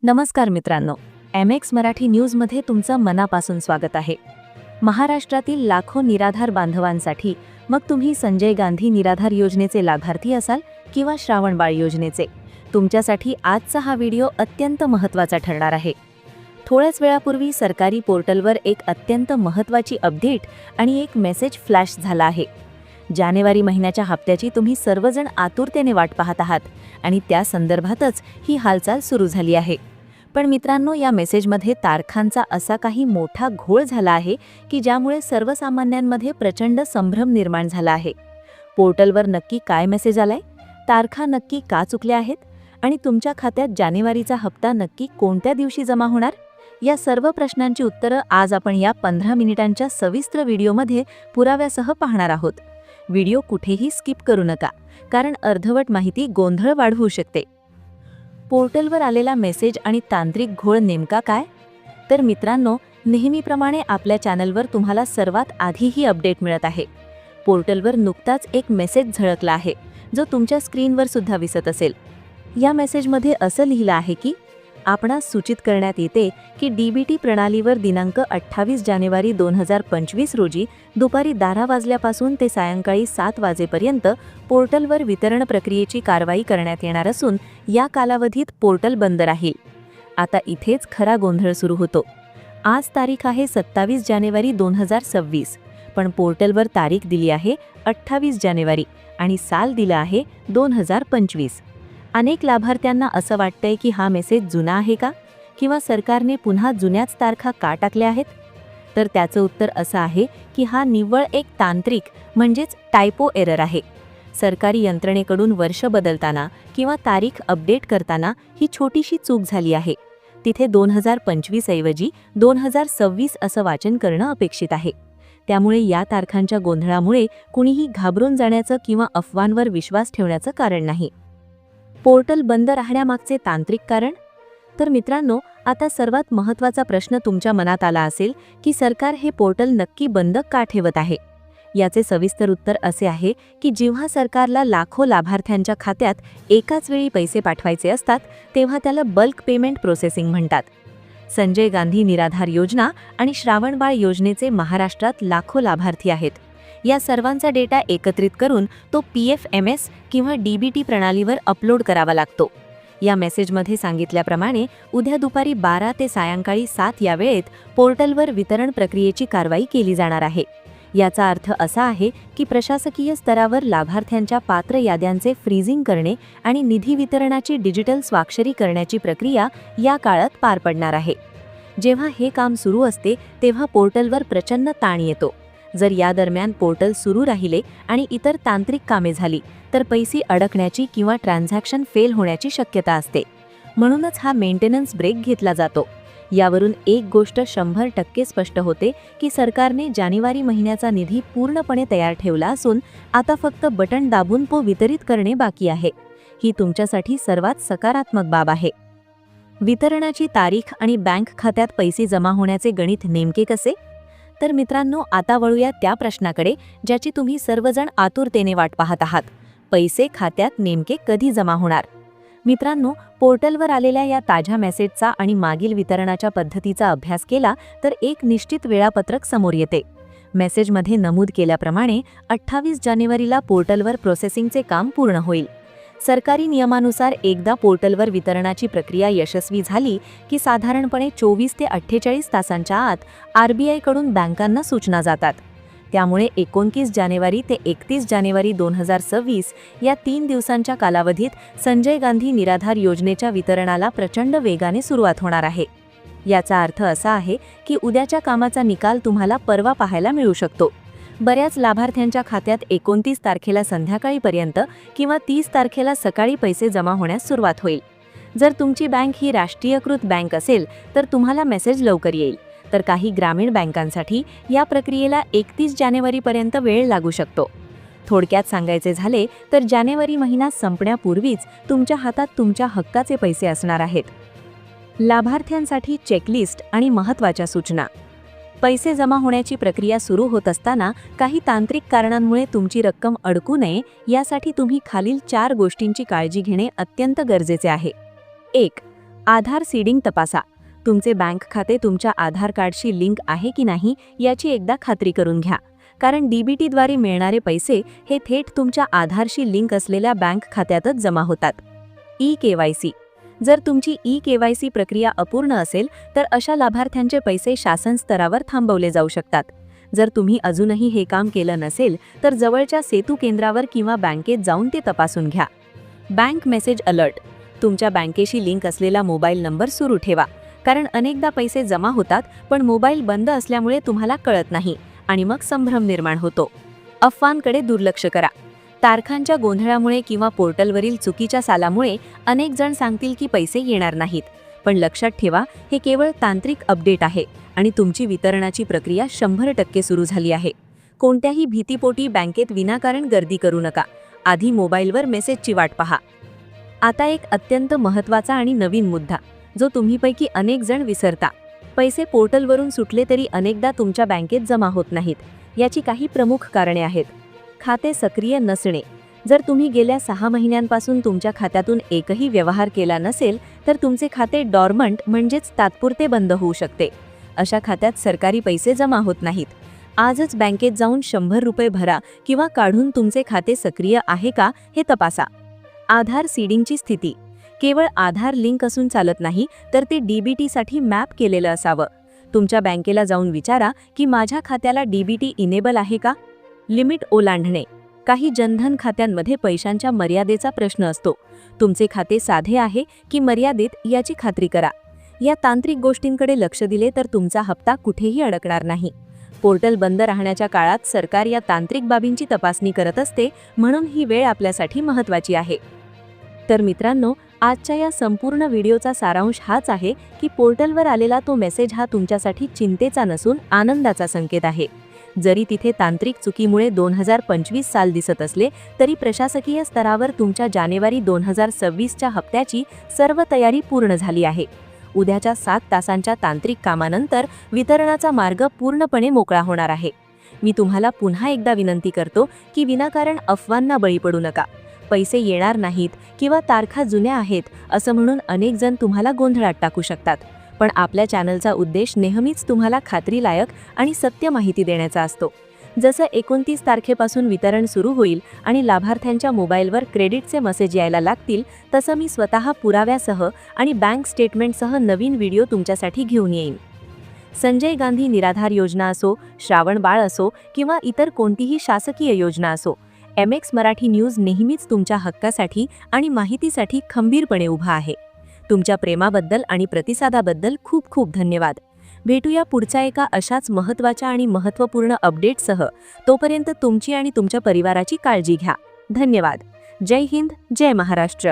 नमस्कार मित्रांनो, MX मराठी न्यूजमध्ये तुमचं मनापासून स्वागत आहे. महाराष्ट्रातील लाखो निराधार बांधवांसाठी, मग तुम्ही संजय गांधी निराधार योजनेचे लाभार्थी असाल किंवा श्रावणबाळ योजनेचे, तुमच्यासाठी आजचा हा व्हिडिओ अत्यंत महत्त्वाचा ठरणार आहे. थोड्याच वेळापूर्वी सरकारी पोर्टलवर एक अत्यंत महत्त्वाची अपडेट आणि एक मेसेज फ्लॅश झाला आहे. जानेवारी महिन्याच्या हप्त्याची तुम्ही सर्वजण आतुरतेने वाट पाहत आहात आणि त्या संदर्भातच ही हालचाल सुरू झाली आहे. पण मित्रांनो, या मेसेजमध्ये तारखांचा असा काही मोठा घोळ झाला आहे की ज्यामुळे सर्वसामान्यांमध्ये प्रचंड संभ्रम निर्माण झाला आहे. पोर्टलवर नक्की काय मेसेज आलाय, तारखा नक्की का चुकल्या आहेत आणि तुमच्या खात्यात जानेवारीचा हप्ता नक्की कोणत्या दिवशी जमा होणार, या सर्व प्रश्नांची उत्तरं आज आपण या 15 मिनिटांच्या सविस्तर व्हिडिओमध्ये पुराव्यासह पाहणार आहोत. व्हिडिओ कुठेही स्किप करू नका, कारण अर्धवट माहिती गोंधळ वाढवू शकते. पोर्टलवर आलेला मेसेज आणि तांत्रिक घोळ नेमका काय? तर मित्रांनो, नेहमीप्रमाणे आपल्या चॅनलवर तुम्हाला सर्वात आधी ही अपडेट मिळत आहे. पोर्टलवर नुकताच एक मेसेज झळकला आहे, जो तुमच्या स्क्रीनवर सुद्धा दिसत असेल. या मेसेजमध्ये असं लिहिलं आहे की आपणास सूचित करण्यात येते की DBT प्रणालीवर दिनांक 28 जानेवारी 2025 रोजी दुपारी 12 वाजल्यापासून ते सायंकाळी 7 वाजेपर्यंत पोर्टलवर वितरण प्रक्रियेची कारवाई करण्यात येणार असून या कालावधीत पोर्टल बंद राहील. आता इथेच खरा गोंधळ सुरू होतो. आज तारीख आहे 27 जानेवारी 2026, पण पोर्टलवर तारीख दिली आहे 28 जानेवारी आणि साल दिलं आहे 2025. अनेक लाभार्थ्यांना असं वाटतंय की हा मेसेज जुना आहे का, किंवा सरकारने पुन्हा जुन्याच तारखा का टाकल्या आहेत? तर त्याचं उत्तर असं आहे की हा निव्वळ एक तांत्रिक म्हणजेच टायपो एरर आहे. सरकारी यंत्रणेकडून वर्ष बदलताना किंवा तारीख अपडेट करताना ही छोटीशी चूक झाली आहे. तिथे 2025 ऐवजी 2026 असं वाचन करणं अपेक्षित आहे. त्यामुळे या तारखांच्या गोंधळामुळे कुणीही घाबरून जाण्याचं किंवा अफवांवर विश्वास ठेवण्याचं कारण नाही. पोर्टल बंद राहण्यामागचे तांत्रिक कारण? तर मित्रांनो, आता सर्वात महत्त्वाचा प्रश्न तुमच्या मनात आला असेल की सरकार हे पोर्टल नक्की बंद का ठेवत आहे. याचे सविस्तर उत्तर असे आहे की जेव्हा सरकारला लाखो लाभार्थ्यांच्या खात्यात एकाच वेळी पैसे पाठवायचे असतात, तेव्हा त्याला बल्क पेमेंट प्रोसेसिंग म्हणतात. संजय गांधी निराधार योजना आणि श्रावणबाळ योजनेचे महाराष्ट्रात लाखो लाभार्थी आहेत. या सर्वांचा डेटा एकत्रित करून तो PFMS किंवा DBT प्रणालीवर अपलोड करावा लागतो. या मेसेजमध्ये सांगितल्याप्रमाणे उद्या दुपारी 12 ते सायंकाळी 7 या वेळेत पोर्टलवर वितरण प्रक्रियेची कारवाई केली जाणार आहे. याचा अर्थ असा आहे की प्रशासकीय स्तरावर लाभार्थ्यांच्या पात्र याद्यांचे फ्रीजिंग करणे आणि निधी वितरणाची डिजिटल स्वाक्षरी करण्याची प्रक्रिया या काळात पार पडणार आहे. जेव्हा हे काम सुरू असते तेव्हा पोर्टलवर प्रचंड ताण येतो. जर या दरम्यान पोर्टल सुरू राहिले आणि इतर तांत्रिक कामे झाली तर पैसे अडकण्याची किंवा ट्रान्झॅक्शन फेल होण्याची शक्यता असते. म्हणूनच हा मेंटेनन्स ब्रेक घेतला जातो. यावरून एक गोष्ट 100% स्पष्ट होते की सरकारने जानेवारी महिन्याचा निधी पूर्णपणे तयार ठेवला असून आता फक्त बटन दाबून तो वितरित करणे बाकी आहे. ही तुमच्यासाठी सर्वात सकारात्मक बाब आहे. वितरणाची तारीख आणि बँक खात्यात पैसे जमा होण्याचे गणित नेमके कसे? तर मित्रांनो, आता वळूया त्या प्रश्नाकडे ज्याची तुम्ही सर्वजण आतुरतेने वाट पाहत आहात. पैसे खात्यात नेमके कधी जमा होणार? मित्रांनो, पोर्टलवर आलेल्या या ताज्या मेसेजचा आणि मागील वितरणाच्या पद्धतीचा अभ्यास केला तर एक निश्चित वेळापत्रक समोर येते. मेसेजमध्ये नमूद केल्याप्रमाणे 28 जानेवारीला पोर्टलवर प्रोसेसिंगचे काम पूर्ण होईल. सरकारी नियमानुसार एकदा पोर्टलवर वितरणाची प्रक्रिया यशस्वी झाली की साधारणपणे 24 ते 48 तासांच्या आत RBI कडून बँकांना सूचना जातात. त्यामुळे 29 जानेवारी ते 31 जानेवारी 2026 या 3 दिवसांच्या कालावधीत संजय गांधी निराधार योजनेच्या वितरणाला प्रचंड वेगाने सुरुवात होणार आहे. याचा अर्थ असा आहे की उद्याच्या कामाचा निकाल तुम्हाला परवा पाहायला मिळू शकतो. बऱ्याच लाभार्थ्यांच्या खात्यात 29 तारखेला संध्याकाळीपर्यंत किंवा 30 तारखेला सकाळी पैसे जमा होण्यास सुरुवात होईल. जर तुमची बँक ही राष्ट्रीयकृत बँक असेल तर तुम्हाला मेसेज लवकर येईल, तर काही ग्रामीण बँकांसाठी या प्रक्रियेला 31 जानेवारीपर्यंत वेळ लागू शकतो. थोडक्यात सांगायचे झाले तर जानेवारी महिना संपण्यापूर्वीच तुमच्या हातात तुमच्या हक्काचे पैसे असणार आहेत. लाभार्थ्यांसाठी चेकलिस्ट आणि महत्त्वाच्या सूचना. पैसे जमा होण्याची प्रक्रिया सुरू होत असताना काही तांत्रिक कारणांमुळे तुमची रक्कम अडकू नये यासाठी तुम्ही खालील 4 गोष्टींची काळजी घेणे अत्यंत गरजेचे आहे. 1. आधार सीडिंग तपासा. तुमचे बँक खाते तुमच्या आधार कार्डशी लिंक आहे की नाही याची एकदा खात्री करून घ्या, कारण डीबीटीद्वारे मिळणारे पैसे हे थेट तुमच्या आधारशी लिंक असलेल्या बँक खात्यातच जमा होतात. ई-केवायसी. जर तुमची ई-केवायसी प्रक्रिया अपूर्ण असेल तर अशा लाभार्थ्यांचे पैसे शासन स्तरावर थांबवले जाऊ शकतात. जर तुम्ही अजूनही हे काम केलं नसेल तर जवळच्या सेतू केंद्रावर किंवा बँकेत जाऊन ते तपासून घ्या. Bank message alert. तुमच्या बँकेशी लिंक असलेला मोबाईल नंबर सुरू ठेवा, कारण अनेकदा पैसे जमा होतात पण मोबाईल बंद असल्यामुळे तुम्हाला कळत नाही आणि मग संभ्रम निर्माण होतो. अफवांकडे दुर्लक्ष करा. तारखांच्या गोंधळामुळे किंवा पोर्टलवरील चुकीच्या सालामुळे अनेक जण सांगतील की पैसे येणार नाहीत, पण लक्षात ठेवा, हे केवळ तांत्रिक अपडेट आहे आणि तुमची वितरणाची प्रक्रिया 100% सुरू झाली आहे. कोणत्याही भीतीपोटी बँकेत विनाकारण गर्दी करू नका. आधी मोबाईलवर मेसेजची वाट पहा. आता एक अत्यंत महत्त्वाचा आणि नवीन मुद्दा, जो तुम्हीपैकी अनेक जण विसरता. पैसे पोर्टलवरून सुटले तरी अनेकदा तुमच्या बँकेत जमा होत नाहीत. याची काही प्रमुख कारणे आहेत. खाते सक्रिय नसणे. जर तुम्ही गेल्या 6 महिन्यांपासून तुमच्या खात्यातून एकही व्यवहार केला नसेल तर तुमचे खाते डॉर्मंट म्हणजेच तात्पुरते बंद होऊ शकते. अशा खात्यात सरकारी पैसे जमा होत नाहीत. आजच बँकेत जाऊन 100 रुपये भरा किंवा काढून तुमचे खाते सक्रिय आहे का हे तपासा. आधार सीडिंगची स्थिती. केवळ आधार लिंक असून चालत नाही, तर ते डीबीटीसाठी मॅप केलेलं असावं. तुमच्या बँकेला जाऊन विचारा की माझ्या खात्याला डीबीटी इनेबल आहे का. लिमिट ओलांडणे. काही जनधन खात्यांमध्ये पैशांच्या मर्यादेचा प्रश्न असतो. तुमचे खाते साधे आहे की मर्यादित याची खात्री करा. या तांत्रिक गोष्टींकडे लक्ष दिले तर तुमचा हप्ता कुठेही अडकणार नाही. पोर्टल बंद राहण्याच्या काळात सरकार या तांत्रिक बाबींची तपासणी करत असते, म्हणून ही वेळ आपल्यासाठी महत्त्वाची आहे. तर मित्रांनो, आजच्या या संपूर्ण व्हिडिओचा सारांश हाच आहे की पोर्टलवर आलेला तो मेसेज हा तुमच्यासाठी चिंतेचा नसून आनंदाचा संकेत आहे. जरी तिथे तांत्रिक चुकीमुळे 2025 साल दिसत असले तरी प्रशासकीय स्तरावर तुमच्या जानेवारी 2026च्या हप्त्याची सर्व तयारी पूर्ण झाली आहे. उद्याच्या 7 तासांच्या तांत्रिक कामानंतर वितरणाचा मार्ग पूर्णपणे मोकळा होणार आहे. मी तुम्हाला पुन्हा एकदा विनंती करतो की विनाकारण अफवांना बळी पडू नका. पैसे येणार नाहीत किंवा तारखा जुन्या आहेत असं म्हणून अनेक जण तुम्हाला गोंधळात टाकू शकतात. पण आपल्या चॅनलचा उद्देश नेहमीच तुम्हाला खात्रीलायक आणि सत्य माहिती देण्याचा असतो. जसं 29 तारखेपासून वितरण सुरू होईल आणि लाभार्थ्यांच्या मोबाईलवर क्रेडिटचे मेसेज यायला लागतील, तसं मी स्वतः पुराव्यासह आणि बँक स्टेटमेंटसह नवीन व्हिडिओ तुमच्यासाठी घेऊन येईन. संजय गांधी निराधार योजना असो, श्रावण बाळ असो किंवा इतर कोणतीही शासकीय योजना असो, MX मराठी न्यूज नेहमीच तुमच्या हक्कासाठी आणि माहितीसाठी खंबीरपणे उभा आहे. तुमच्या प्रेमाबद्दल आणि प्रतिसादाबद्दल खूप खूप धन्यवाद. भेटूया पुढच्या एका अशाच महत्त्वाच्या आणि महत्त्वपूर्ण अपडेटसह. तोपर्यंत तुमची आणि तुमच्या परिवाराची काळजी घ्या. धन्यवाद. जय हिंद, जय महाराष्ट्र.